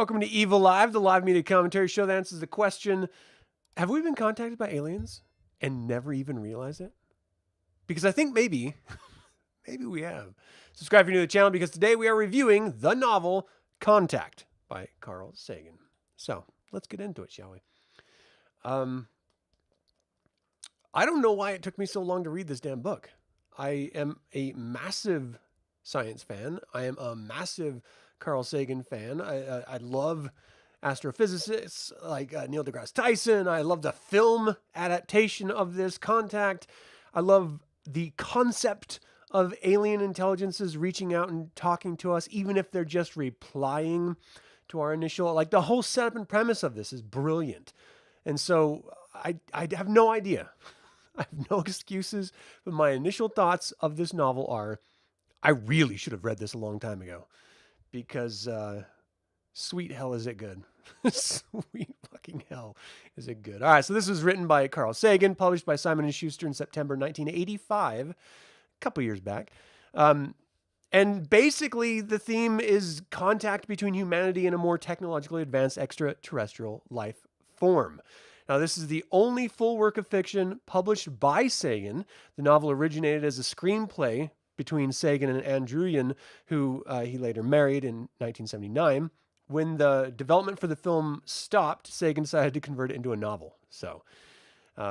Welcome to Eviliv3, the live media commentary show that answers the question, have we been contacted by aliens and never even realized it? Because I think maybe we have. Subscribe if you're new to the channel because today we are reviewing the novel Contact by Carl Sagan. So let's get into it, shall we? I don't know why it took me so long to read this damn book. I am a massive science fan. I am a massive Carl Sagan fan. I love astrophysicists like Neil deGrasse Tyson. I love the film adaptation of this Contact. I love the concept of alien intelligences reaching out and talking to us, even if they're just replying to our initial, like the whole setup and premise of this is brilliant. And so I have no idea. I have no excuses, but my initial thoughts of this novel are, I really should have read this a long time ago because sweet hell is it good. Sweet fucking hell is it good. All right, so this was written by Carl Sagan, published by Simon & Schuster in September 1985, a couple years back. And basically the theme is contact between humanity and a more technologically advanced extraterrestrial life form. Now, this is the only full work of fiction published by Sagan. The novel originated as a screenplay between Sagan and Andrewian, who he later married in 1979. When the development for the film stopped, Sagan decided to convert it into a novel. So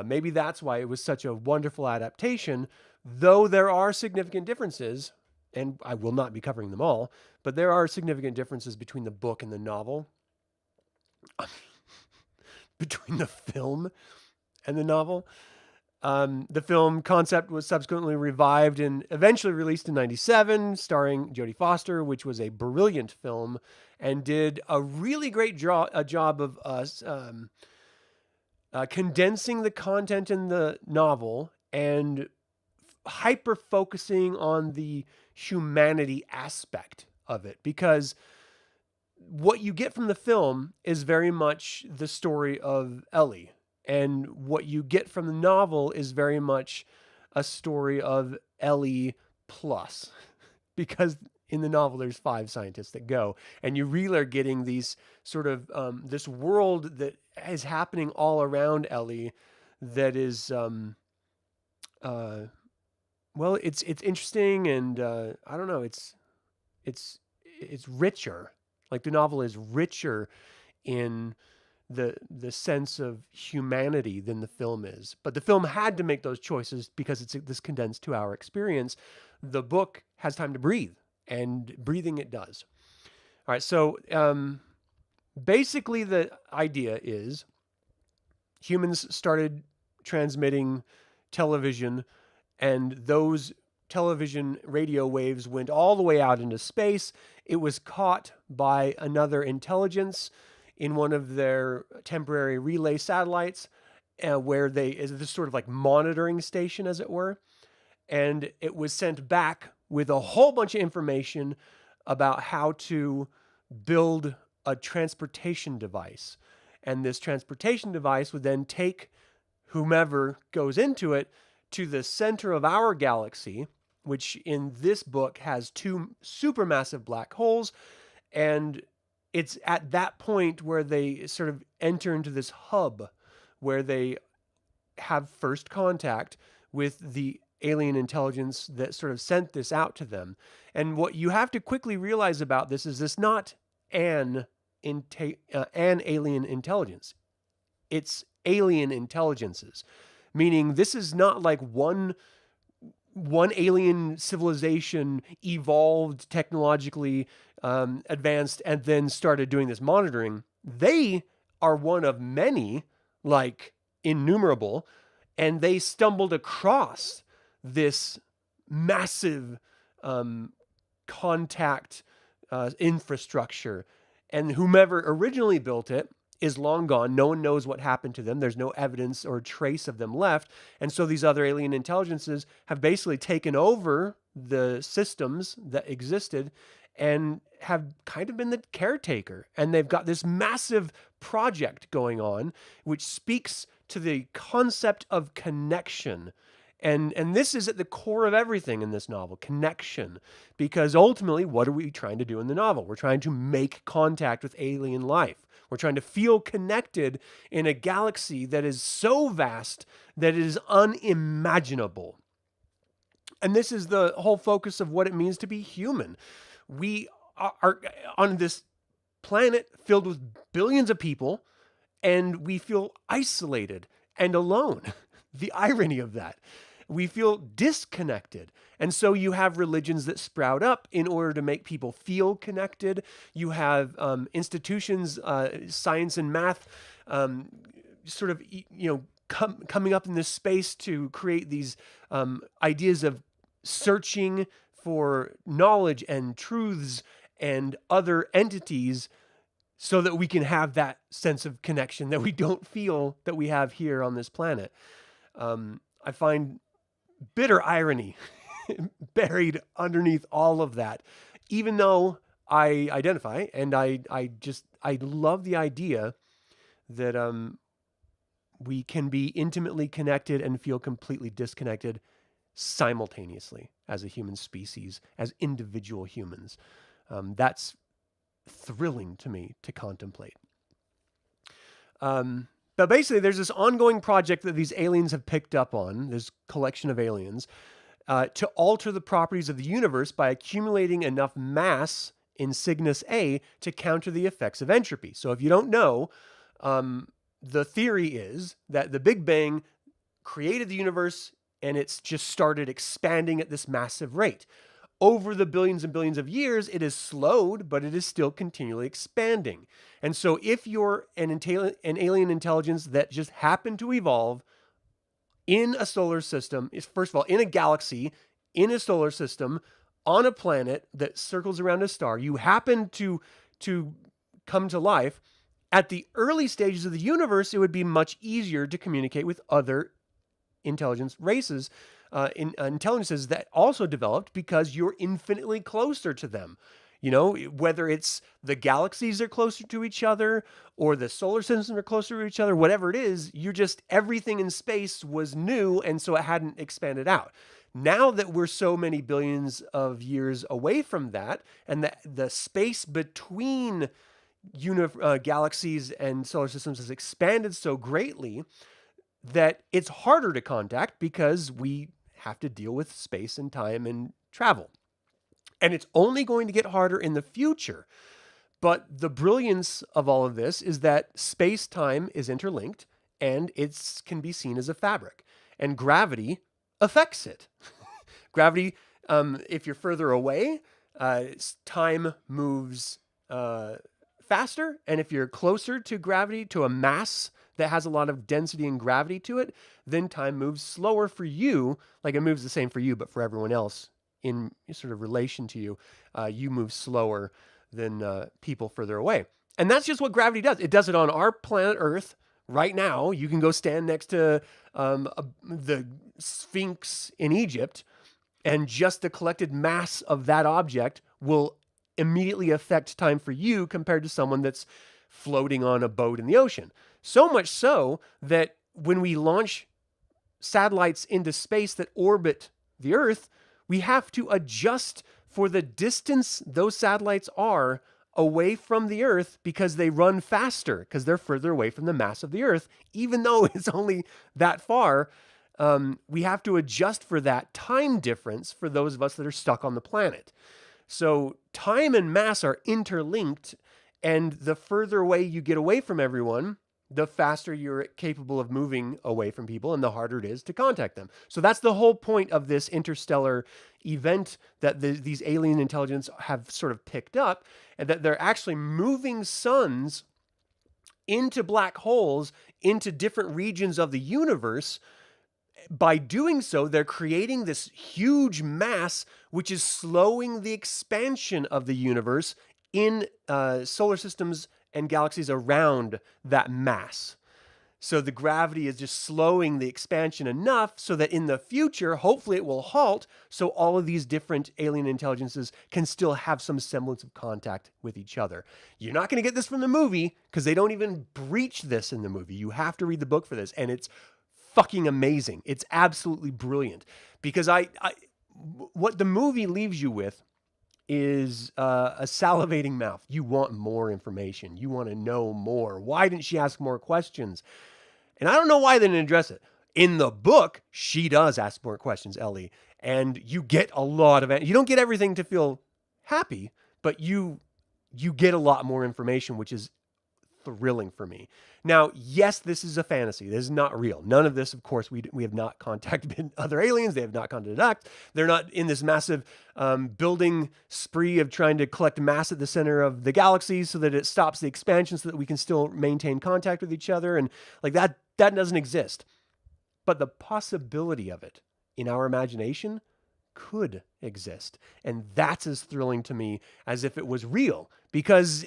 maybe that's why it was such a wonderful adaptation, though there are significant differences, and I will not be covering them all, but there are significant differences between the book and the novel. Between the film and the novel. The film concept was subsequently revived and eventually released in 1997, starring Jodie Foster, which was a brilliant film and did a really great job of us condensing the content in the novel and hyper-focusing on the humanity aspect of it, because what you get from the film is very much the story of Ellie. And what you get from the novel is very much a story of Ellie plus. Because in the novel, there's 5 scientists that go. And you really are getting these sort of, this world that is happening all around Ellie that is, well, it's interesting and, I don't know, it's richer. Like the novel is richer in the sense of humanity than the film is. But the film had to make those choices because it's this condensed 2-hour experience. The book has time to breathe, and breathing it does. All right, so basically the idea is humans started transmitting television, and those television radio waves went all the way out into space. It was caught by another intelligence in one of their temporary relay satellites, where is this sort of like monitoring station, as it were. And it was sent back with a whole bunch of information about how to build a transportation device. And this transportation device would then take whomever goes into it to the center of our galaxy, which in this book has 2 supermassive black holes. And it's at that point where they sort of enter into this hub where they have first contact with the alien intelligence that sort of sent this out to them. And what you have to quickly realize about this is this not an alien intelligence. It's alien intelligences, meaning this is not like one alien civilization evolved technologically advanced and then started doing this monitoring. They are one of many, like innumerable, and they stumbled across this massive contact infrastructure. And whomever originally built it is long gone. No one knows what happened to them. There's no evidence or trace of them left. And so these other alien intelligences have basically taken over the systems that existed and have kind of been the caretaker. And they've got this massive project going on, which speaks to the concept of connection And this is at the core of everything in this novel, connection. Because ultimately, what are we trying to do in the novel? We're trying to make contact with alien life. We're trying to feel connected in a galaxy that is so vast that it is unimaginable. And this is the whole focus of what it means to be human. We are on this planet filled with billions of people, and we feel isolated and alone. The irony of that. We feel disconnected. And so you have religions that sprout up in order to make people feel connected. You have institutions, science and math, sort of, coming up in this space to create these ideas of searching for knowledge and truths and other entities so that we can have that sense of connection that we don't feel that we have here on this planet. I find bitter irony buried underneath all of that, even though I identify and I love the idea that we can be intimately connected and feel completely disconnected simultaneously as a human species, as individual humans. That's thrilling to me to contemplate. But basically, there's this ongoing project that these aliens have picked up on, this collection of aliens, to alter the properties of the universe by accumulating enough mass in Cygnus A to counter the effects of entropy. So if you don't know, the theory is that the Big Bang created the universe and it's just started expanding at this massive rate. Over the billions and billions of years, it has slowed, but it is still continually expanding. And so if you're an alien intelligence that just happened to evolve in a solar system, first of all, in a galaxy, in a solar system, on a planet that circles around a star, you happen to come to life, at the early stages of the universe, it would be much easier to communicate with other intelligence races, intelligences that also developed because you're infinitely closer to them. You know, whether it's the galaxies are closer to each other or the solar systems are closer to each other, whatever it is, everything in space was new, and so it hadn't expanded out. Now that we're so many billions of years away from that, and the space between galaxies and solar systems has expanded so greatly that it's harder to contact because we have to deal with space and time and travel. And it's only going to get harder in the future. But the brilliance of all of this is that space-time is interlinked and it can be seen as a fabric. And gravity affects it. Gravity, if you're further away, time moves faster. And if you're closer to gravity, to a mass that has a lot of density and gravity to it, then time moves slower for you. Like it moves the same for you, but for everyone else in sort of relation to you, you move slower than people further away. And that's just what gravity does. It does it on our planet Earth right now. You can go stand next to the Sphinx in Egypt, and just the collected mass of that object will immediately affect time for you compared to someone that's floating on a boat in the ocean. So much so that when we launch satellites into space that orbit the Earth, we have to adjust for the distance those satellites are away from the Earth because they run faster, because they're further away from the mass of the Earth, even though it's only that far. We have to adjust for that time difference for those of us that are stuck on the planet. So time and mass are interlinked, and the further away you get away from everyone, the faster you're capable of moving away from people and the harder it is to contact them. So that's the whole point of this interstellar event that these alien intelligence have sort of picked up, and that they're actually moving suns into black holes, into different regions of the universe. By doing so, they're creating this huge mass, which is slowing the expansion of the universe in solar systems and galaxies around that mass. So the gravity is just slowing the expansion enough so that in the future, hopefully it will halt, so all of these different alien intelligences can still have some semblance of contact with each other. You're not going to get this from the movie because they don't even breach this in the movie. You have to read the book for this, and it's fucking amazing. It's absolutely brilliant because what the movie leaves you with is a salivating mouth. You want more information. You want to know more. Why didn't she ask more questions? And I don't know why they didn't address it. In the book, she does ask more questions, Ellie, and you get a lot of it. You don't get everything to feel happy, but you get a lot more information, which is thrilling for me. Now, yes, this is a fantasy. This is not real. None of this, of course, we have not contacted other aliens. They have not contacted us. They're not in this massive building spree of trying to collect mass at the center of the galaxy so that it stops the expansion so that we can still maintain contact with each other. And like that doesn't exist. But the possibility of it in our imagination could exist. And that's as thrilling to me as if it was real, because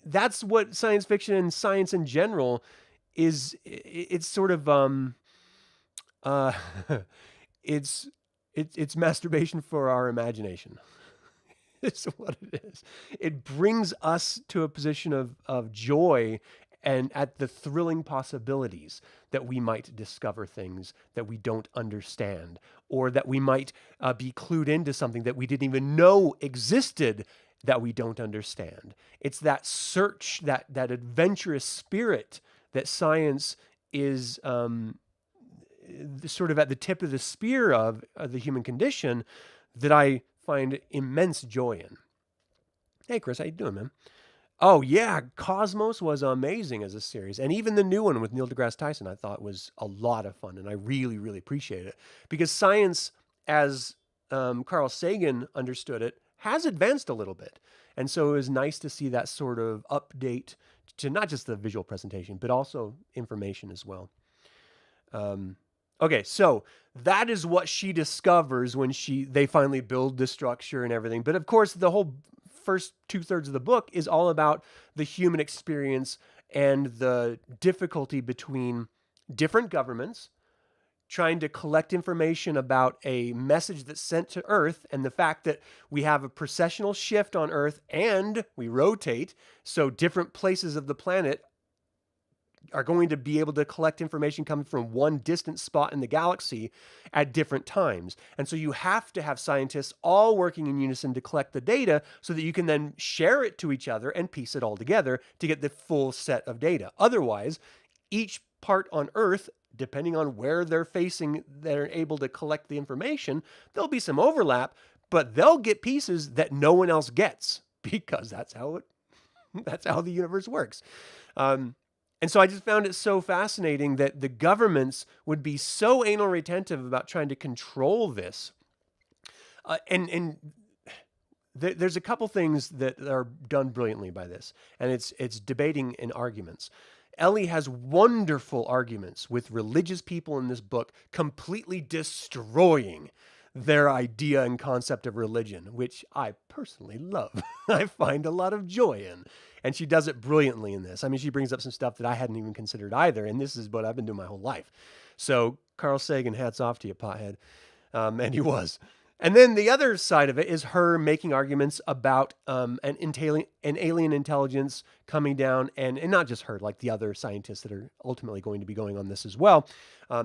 that's what science fiction and science in general is. It's sort of it's masturbation for our imagination. It's what it is. It brings us to a position of joy and at the thrilling possibilities that we might discover things that we don't understand, or that we might be clued into something that we didn't even know existed that we don't understand. It's that search, that adventurous spirit that science is sort of at the tip of the spear of the human condition that I find immense joy in. Hey, Chris, how you doing, man? Oh, yeah, Cosmos was amazing as a series. And even the new one with Neil deGrasse Tyson I thought was a lot of fun, and I really, really appreciate it. Because science, as Carl Sagan understood it, has advanced a little bit. And so it was nice to see that sort of update to not just the visual presentation, but also information as well. Okay, so that is what she discovers when they finally build the structure and everything. But of course, the whole first 2/3 of the book is all about the human experience and the difficulty between different governments trying to collect information about a message that's sent to Earth, and the fact that we have a precessional shift on Earth and we rotate, so different places of the planet are going to be able to collect information coming from one distant spot in the galaxy at different times. And so you have to have scientists all working in unison to collect the data so that you can then share it to each other and piece it all together to get the full set of data. Otherwise, each part on Earth, depending on where they're facing, they're able to collect the information, there'll be some overlap, but they'll get pieces that no one else gets because that's how the universe works. And so I just found it so fascinating that the governments would be so anal retentive about trying to control this. There's a couple things that are done brilliantly by this, and it's debating and arguments. Ellie has wonderful arguments with religious people in this book, completely destroying their idea and concept of religion, which I personally love. I find a lot of joy in. And she does it brilliantly in this. I mean, she brings up some stuff that I hadn't even considered either, and this is what I've been doing my whole life. So Carl Sagan, hats off to you, pothead. And he was. And then the other side of it is her making arguments about an alien intelligence coming down, and not just her, like the other scientists that are ultimately going to be going on this as well,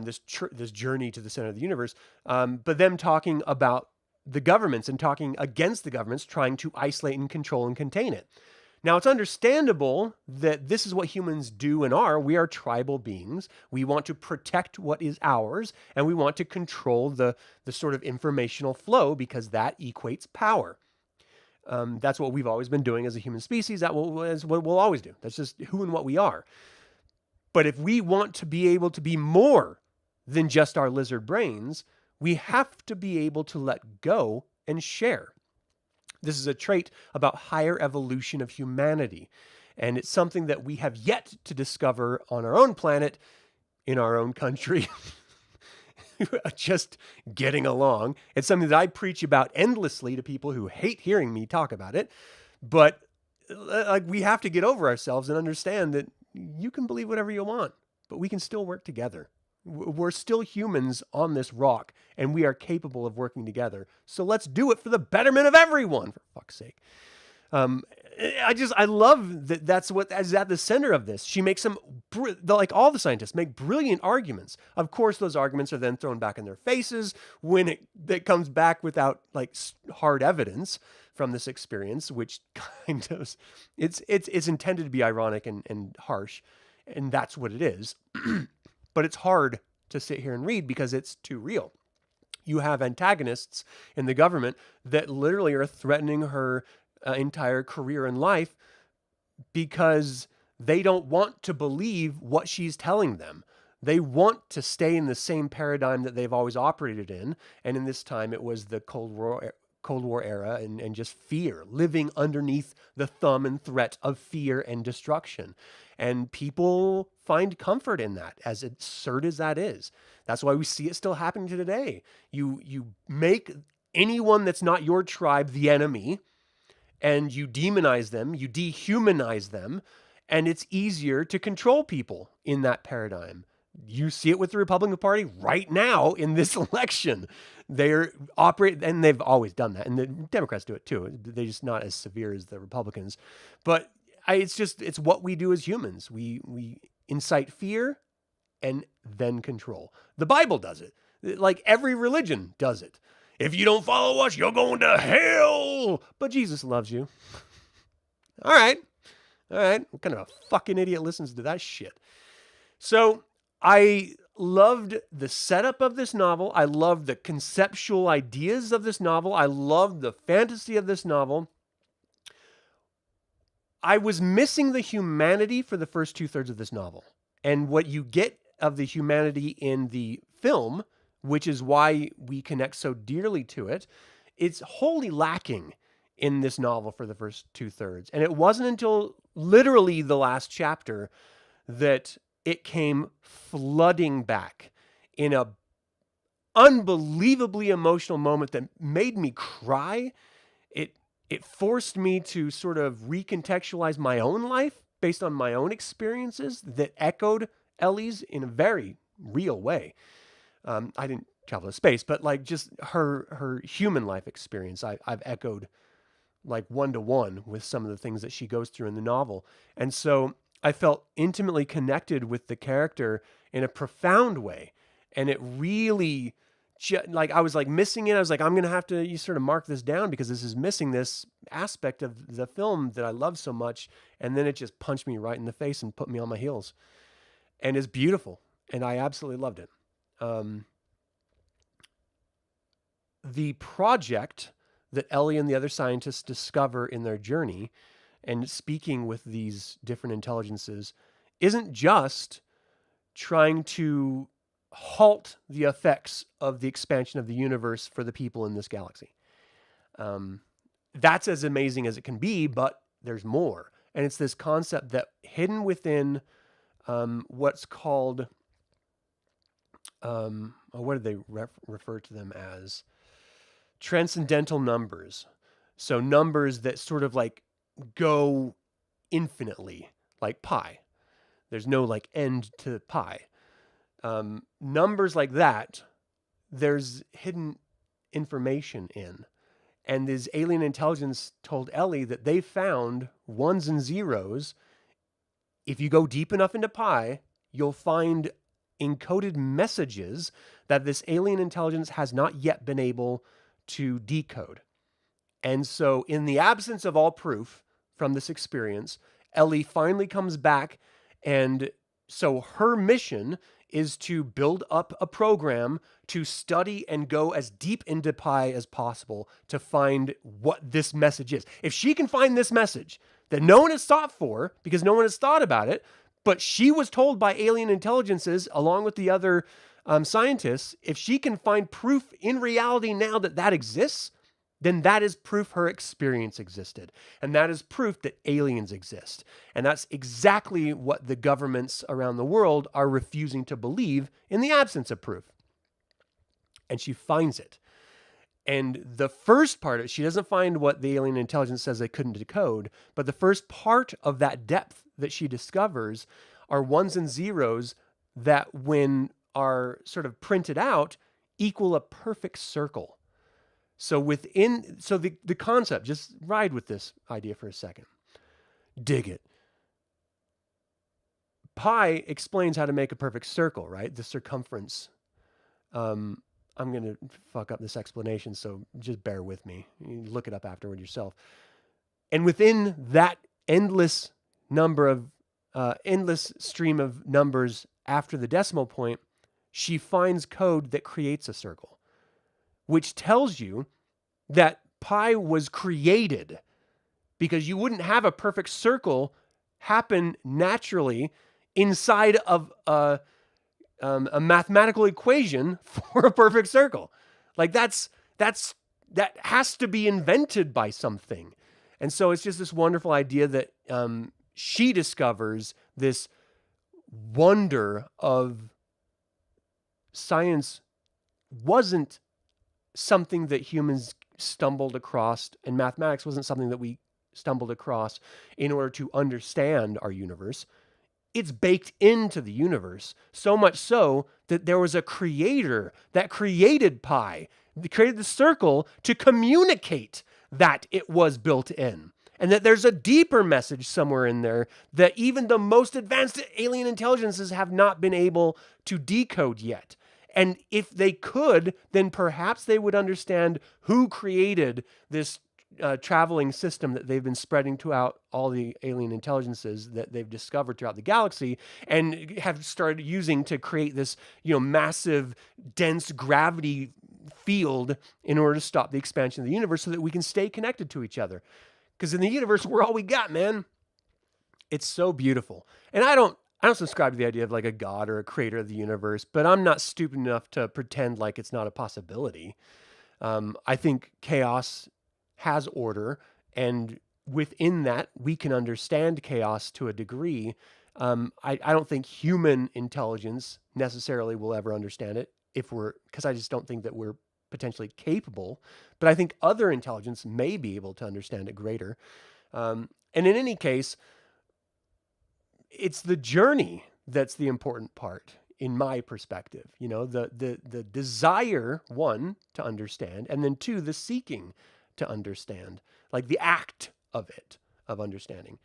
this journey to the center of the universe, but them talking about the governments and talking against the governments, trying to isolate and control and contain it. Now, it's understandable that this is what humans do and are. We are tribal beings. We want to protect what is ours, and we want to control the sort of informational flow because that equates power. That's what we've always been doing as a human species. Is what we'll always do. That's just who and what we are. But if we want to be able to be more than just our lizard brains, we have to be able to let go and share. This is a trait about higher evolution of humanity, and it's something that we have yet to discover on our own planet, in our own country, just getting along. It's something that I preach about endlessly to people who hate hearing me talk about it, but like we have to get over ourselves and understand that you can believe whatever you want, but we can still work together. We're still humans on this rock, and we are capable of working together. So let's do it for the betterment of everyone, for fuck's sake. I love that that's what is at the center of this. She makes like all the scientists make brilliant arguments. Of course, those arguments are then thrown back in their faces when it comes back without like hard evidence from this experience, which kind of, it's intended to be ironic and harsh, and that's what it is. But it's hard to sit here and read because it's too real. You have antagonists in the government that literally are threatening her entire career and life because they don't want to believe what she's telling them. They want to stay in the same paradigm that they've always operated in. And in this time, it was the Cold War era and just fear, living underneath the thumb and threat of fear and destruction. And people find comfort in that, as absurd as that is. That's why we see it still happening today. You make anyone that's not your tribe the enemy, and you demonize them, you dehumanize them, and it's easier to control people in that paradigm. You see it with the Republican Party right now in this election. They're operate, and they've always done that, and the Democrats do it too. They're just not as severe as the Republicans. But it's what we do as humans. We incite fear and then control. The Bible does it. Like every religion does it. If you don't follow us, you're going to hell. But Jesus loves you. All right. What kind of a fucking idiot listens to that shit? So I loved the setup of this novel. I loved the conceptual ideas of this novel. I loved the fantasy of this novel. I was missing the humanity for the first 2/3 of this novel. And what you get of the humanity in the film, which is why we connect so dearly to it, it's wholly lacking in this novel for the first 2/3. And it wasn't until literally the last chapter that it came flooding back in a unbelievably emotional moment that made me cry. It forced me to sort of recontextualize my own life based on my own experiences that echoed Ellie's in a very real way. I didn't travel to space, but like just her human life experience, I've echoed like one-to-one with some of the things that she goes through in the novel. And so I felt intimately connected with the character in a profound way. And it really, like I was like missing it. I was like, I'm going to have to you sort of mark this down because this is missing this aspect of the film that I love so much. And then it just punched me right in the face and put me on my heels. And it's beautiful. And I absolutely loved it. The project that Ellie and the other scientists discover in their journey and speaking with these different intelligences isn't just trying to halt the effects of the expansion of the universe for the people in this galaxy. That's as amazing as it can be, but there's more. And it's this concept that hidden within what's called, what do they refer to them as? Transcendental numbers. So numbers that sort of like go infinitely, like pi. There's no like end to pi. Numbers like that, there's hidden information in. And this alien intelligence told Ellie that they found ones and zeros. If you go deep enough into pi, you'll find encoded messages that this alien intelligence has not yet been able to decode. And so in the absence of all proof from this experience, Ellie finally comes back. And so her mission is to build up a program to study and go as deep into pi as possible to find what this message is. If she can find this message that no one has sought for because no one has thought about it, but she was told by alien intelligences along with the other scientists, if she can find proof in reality now that that exists, then that is proof her experience existed. And that is proof that aliens exist. And that's exactly what the governments around the world are refusing to believe in the absence of proof. And she finds it. And the first part of it, she doesn't find what the alien intelligence says they couldn't decode, but the first part of that depth that she discovers are ones and zeros that when are sort of printed out equal a perfect circle. So the concept, just ride with this idea for a second. Dig it. Pi explains how to make a perfect circle, right? The circumference. I'm going to fuck up this explanation, so just bear with me. You look it up afterward yourself. And within that endless endless stream of numbers after the decimal point, she finds code that creates a circle, which tells you that pi was created because you wouldn't have a perfect circle happen naturally inside of a mathematical equation for a perfect circle. Like that has to be invented by something. And so it's just this wonderful idea that she discovers this wonder of science wasn't something that humans stumbled across, and mathematics wasn't something that we stumbled across in order to understand our universe. It's baked into the universe, so much so that there was a creator that created pi, created the circle to communicate that it was built in. And that there's a deeper message somewhere in there that even the most advanced alien intelligences have not been able to decode yet. And if they could, then perhaps they would understand who created this traveling system that they've been spreading throughout all the alien intelligences that they've discovered throughout the galaxy and have started using to create this, massive, dense gravity field in order to stop the expansion of the universe so that we can stay connected to each other. Because in the universe, we're all we got, man. It's so beautiful. And I don't subscribe to the idea of like a god or a creator of the universe, but I'm not stupid enough to pretend like it's not a possibility. I think chaos has order, and within that, we can understand chaos to a degree. I don't think human intelligence necessarily will ever understand it because I just don't think that we're potentially capable, but I think other intelligence may be able to understand it greater. And in any case, it's the journey that's the important part in my perspective. The desire, one, to understand, and then two, the seeking to understand, like the act of it, of understanding.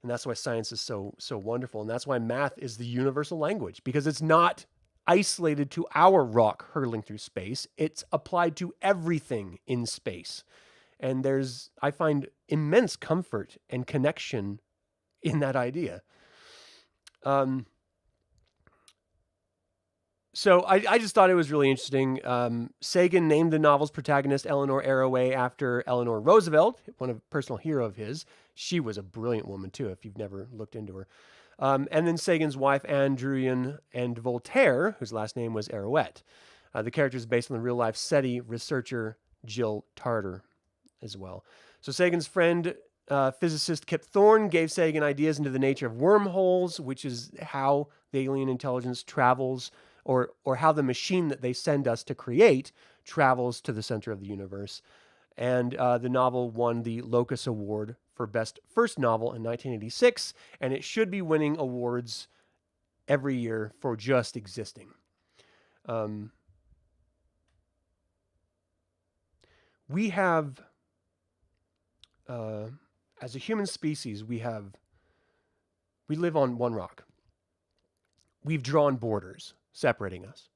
And that's why science is so wonderful. And that's why math is the universal language, because it's not isolated to our rock hurtling through space. It's applied to everything in space. And I find immense comfort and connection in that idea. So I just thought it was really interesting. Sagan named the novel's protagonist Eleanor Arroway after Eleanor Roosevelt, one of personal hero of his. She was a brilliant woman too, if you've never looked into her. And then Sagan's wife, Anne Druyan, and Voltaire, whose last name was Arrowet. The character is based on the real-life SETI researcher Jill Tarter as well. So Sagan's friend, physicist Kip Thorne, gave Sagan ideas into the nature of wormholes, which is how the alien intelligence travels, or how the machine that they send us to create travels to the center of the universe. And the novel won the Locus Award for Best First Novel in 1986, and it should be winning awards every year for just existing. We have, as a human species, we live on one rock. We've drawn borders separating us.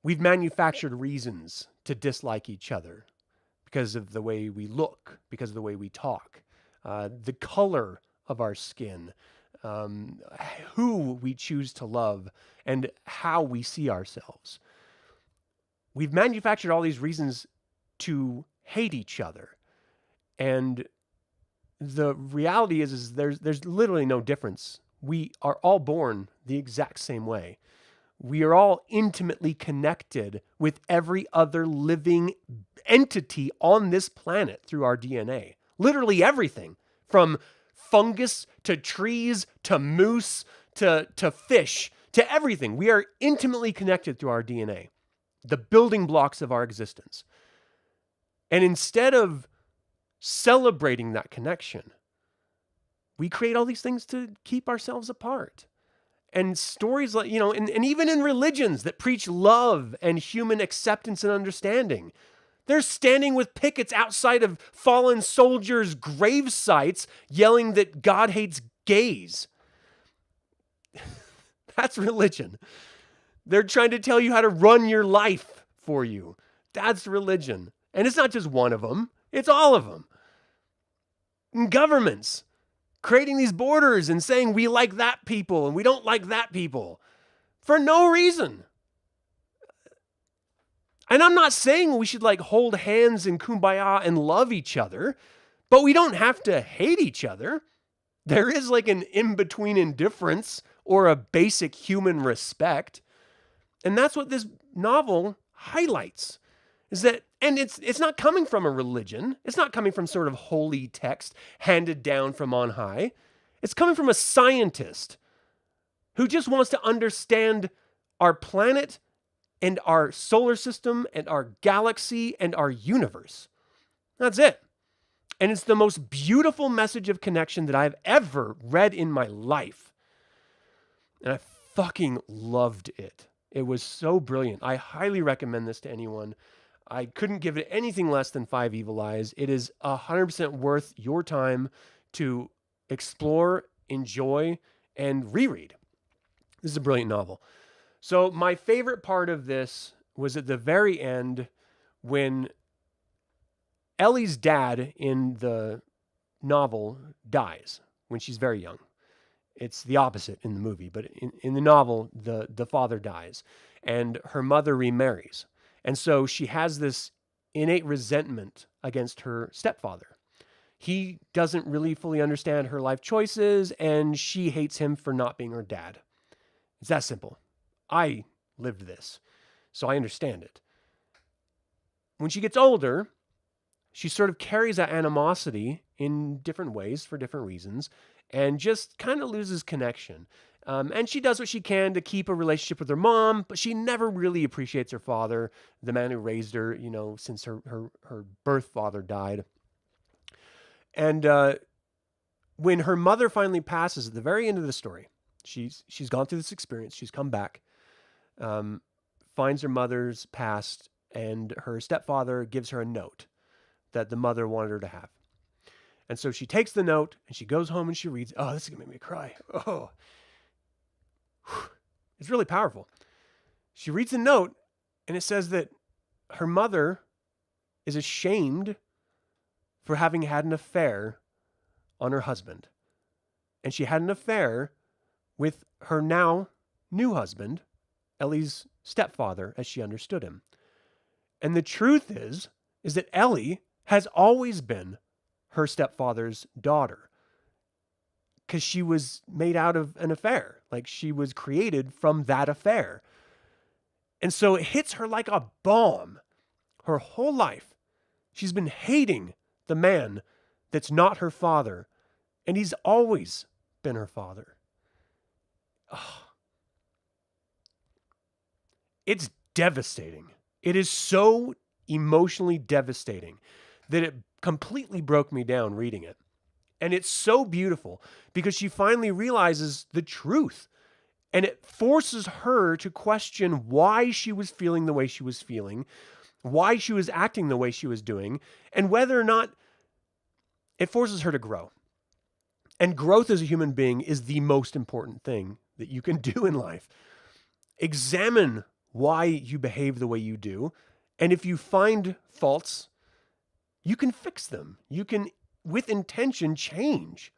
We've manufactured reasons to dislike each other because of the way we look, because of the way we talk, the color of our skin, who we choose to love, and how we see ourselves. We've manufactured all these reasons to hate each other. And the reality is there's literally no difference. We are all born the exact same way. We are all intimately connected with every other living entity on this planet through our DNA. Literally everything, from fungus to trees to moose to fish to everything. We are intimately connected through our DNA, the building blocks of our existence. And instead of celebrating that connection, we create all these things to keep ourselves apart. And stories like, and even in religions that preach love and human acceptance and understanding, They're standing with pickets outside of fallen soldiers' grave sites yelling that God hates gays. That's religion. They're trying to tell you how to run your life for you. That's religion. And it's not just one of them. It's all of them. And governments creating these borders and saying we like that people and we don't like that people for no reason. And I'm not saying we should like hold hands and kumbaya and love each other, but we don't have to hate each other. There is like an in-between indifference or a basic human respect. And that's what this novel highlights. Is that, and it's not coming from a religion. It's not coming from sort of holy text handed down from on high. It's coming from a scientist who just wants to understand our planet and our solar system and our galaxy and our universe. That's it. And it's the most beautiful message of connection that I've ever read in my life. And I fucking loved it. It was so brilliant. I highly recommend this to anyone. I couldn't give it anything less than 5 evil eyes. It is 100% worth your time to explore, enjoy, and reread. This is a brilliant novel. So my favorite part of this was at the very end when Ellie's dad in the novel dies when she's very young. It's the opposite in the movie, but in the novel, the father dies and her mother remarries. And so she has this innate resentment against her stepfather. He doesn't really fully understand her life choices and she hates him for not being her dad. It's that simple. I lived this, so I understand it. When she gets older, she sort of carries that animosity in different ways for different reasons and just kind of loses connection. And she does what she can to keep a relationship with her mom, but she never really appreciates her father, the man who raised her, since her birth father died. And when her mother finally passes at the very end of the story, she's gone through this experience, she's come back, finds her mother's passed, and her stepfather gives her a note that the mother wanted her to have. And so she takes the note and she goes home and she reads. Oh, this is going to make me cry. Oh, it's really powerful. She reads the note and it says that her mother is ashamed for having had an affair on her husband. And she had an affair with her now new husband, Ellie's stepfather, as she understood him. And the truth is that Ellie has always been her stepfather's daughter because she was made out of an affair. Like she was created from that affair. And so it hits her like a bomb. Her whole life, she's been hating the man that's not her father. And he's always been her father. Oh. It's devastating. It is so emotionally devastating that it completely broke me down reading it. And it's so beautiful because she finally realizes the truth. And it forces her to question why she was feeling the way she was feeling, why she was acting the way she was doing, and whether or not it forces her to grow. And growth as a human being is the most important thing that you can do in life. Examine why you behave the way you do. And if you find faults, you can fix them. You can, with intention, change.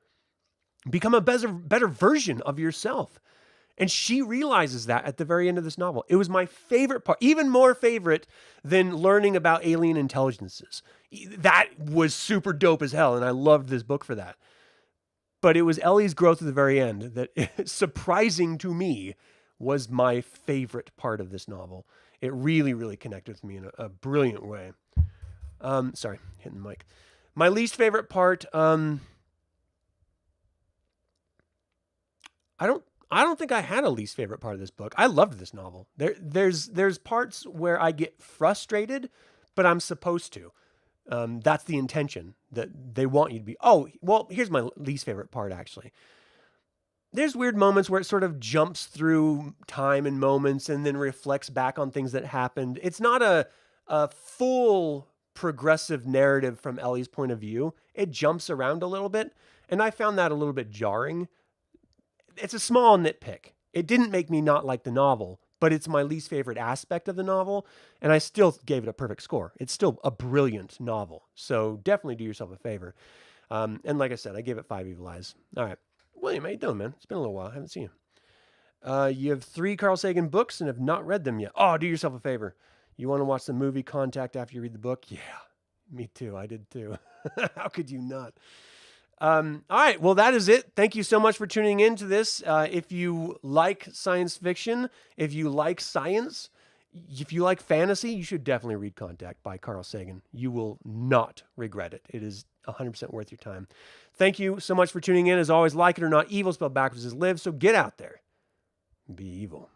Become a better version of yourself. And she realizes that at the very end of this novel. It was my favorite part, even more favorite than learning about alien intelligences. That was super dope as hell, and I loved this book for that. But it was Ellie's growth at the very end that, surprising to me, was my favorite part of this novel. It really, really connected with me in a brilliant way. Sorry, hitting the mic. My least favorite part, I don't think I had a least favorite part of this book. I loved this novel. There's parts where I get frustrated, but I'm supposed to. That's the intention that they want you to be. Oh, well, here's my least favorite part, actually. There's weird moments where it sort of jumps through time and moments and then reflects back on things that happened. It's not a full progressive narrative from Ellie's point of view. It jumps around a little bit, and I found that a little bit jarring. It's a small nitpick. It didn't make me not like the novel, but it's my least favorite aspect of the novel, and I still gave it a perfect score. It's still a brilliant novel, so definitely do yourself a favor. And like I said, I gave it 5 evil eyes. All right. William, how you doing, man? It's been a little while. I haven't seen you. You have 3 Carl Sagan books and have not read them yet. Oh, do yourself a favor. You want to watch the movie Contact after you read the book? Yeah, me too. I did too. How could you not? All right. Well, that is it. Thank you so much for tuning in to this. If you like science fiction, if you like science, if you like fantasy, you should definitely read Contact by Carl Sagan. You will not regret it. It is 100% worth your time. Thank you so much for tuning in. As always, like it or not, evil spelled backwards is live. So get out there and be evil.